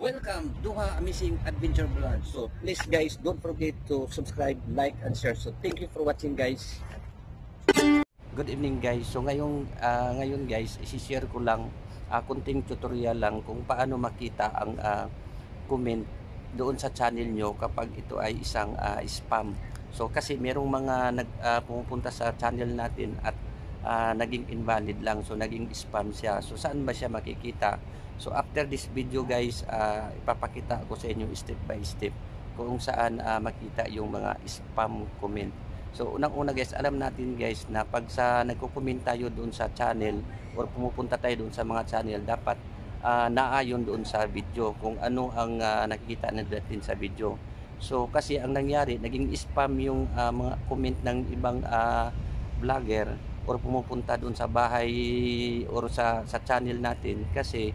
Welcome, Duha Amazing Adventure Vlog. So please guys, don't forget to subscribe, like, and share. So thank you for watching guys. Good evening guys. So ngayon guys, isi-share ko lang kunting tutorial lang kung paano makita ang comment doon sa channel nyo kapag ito ay isang spam. So kasi merong mga pumupunta sa channel natin at naging invalid lang, so naging spam siya. So saan ba siya makikita? So after this video guys, ipapakita ko sa inyo step by step kung saan makita yung mga spam comment. So unang-una guys, alam natin guys na pag nagko-comment tayo doon sa channel or pumupunta tayo doon sa mga channel, dapat naayon doon sa video kung ano ang nakikita natin sa video. So kasi ang nangyari, naging spam yung mga comment ng ibang vlogger or pumupunta doon sa bahay or sa channel natin kasi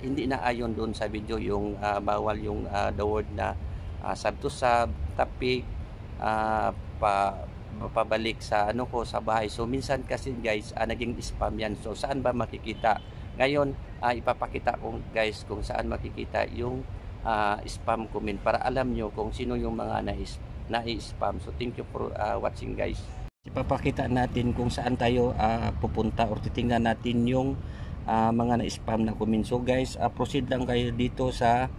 hindi na ayon doon sa video yung bawal yung the word na sub to sub, topic, pabalik sa sa bahay. So minsan kasi guys naging spam yan. So saan ba makikita? Ngayon ipapakita ko guys kung saan makikita yung spam comment para alam nyo kung sino yung mga na-spam. So thank you for watching guys. Ipapakita natin kung saan tayo pupunta or titingnan natin yung mga na-spam na comment. So guys, proceed lang kayo dito sa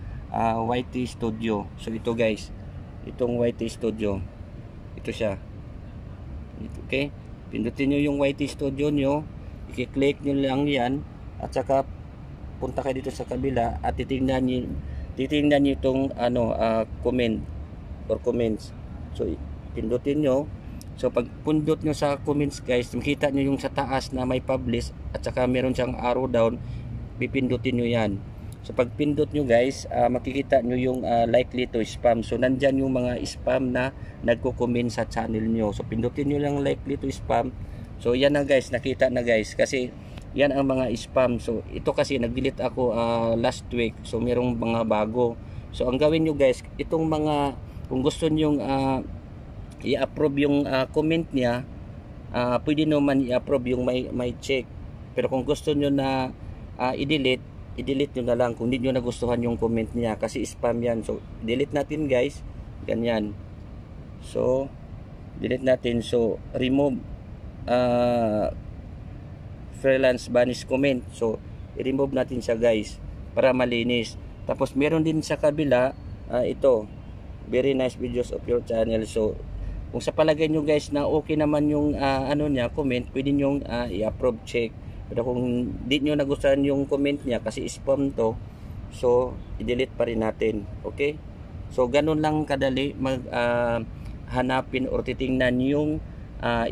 YT Studio. So ito guys, itong YT Studio, ito siya. Okay, pindutin nyo yung YT Studio nyo, i-click nyo lang yan at saka punta kayo dito sa kabila at titingnan nyo itong comment or comments. So pindutin nyo. So pag pundot nyo sa comments guys, makita nyo yung sa taas na may publish at saka meron siyang arrow down, pipindutin nyo yan. So pag pindot nyo guys, makikita nyo yung likely to spam. So nandyan yung mga spam na nagko-comment sa channel nyo. So pindutin nyo lang likely to spam. So yan na guys, nakita na guys kasi yan ang mga spam. So ito kasi nag-delete ako last week. So merong mga bago. So ang gawin nyo guys, itong mga kung gusto nyo i-approve yung comment niya, pwede naman i-approve yung may check. Pero kung gusto nyo na i-delete nyo na lang kung hindi nyo nagustuhan yung comment niya kasi spam yan. So delete natin guys, ganyan. So delete natin. So remove freelance banish comment. So i-remove natin siya guys para malinis. Tapos meron din sa kabila ito, very nice videos of your channel. So kung sa palagay nyo guys na okay naman yung niya comment, pwede nyo i-approve check. Pero kung di nyo nagustuhan yung comment niya kasi spam to, so i-delete pa rin natin. Okay, so ganun lang kadali hanapin or titingnan yung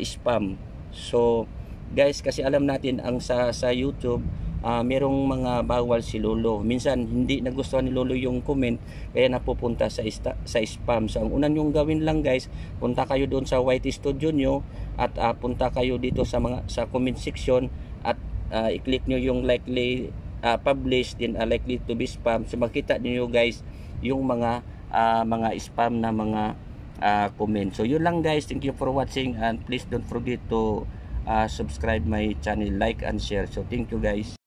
spam. So guys, kasi alam natin ang sa YouTube merong mga bawal si Lolo. Minsan hindi nagustuhan ni Lolo yung comment kaya napupunta sa spam. So ang una nyong gawin lang guys, punta kayo doon sa YT Studio nyo at punta kayo dito sa comment section at i-click nyo yung likely publish, din likely to be spam. So makita nyo guys yung mga spam na mga comment. So yun lang guys, thank you for watching and please don't forget to subscribe my channel, like and share. So thank you guys.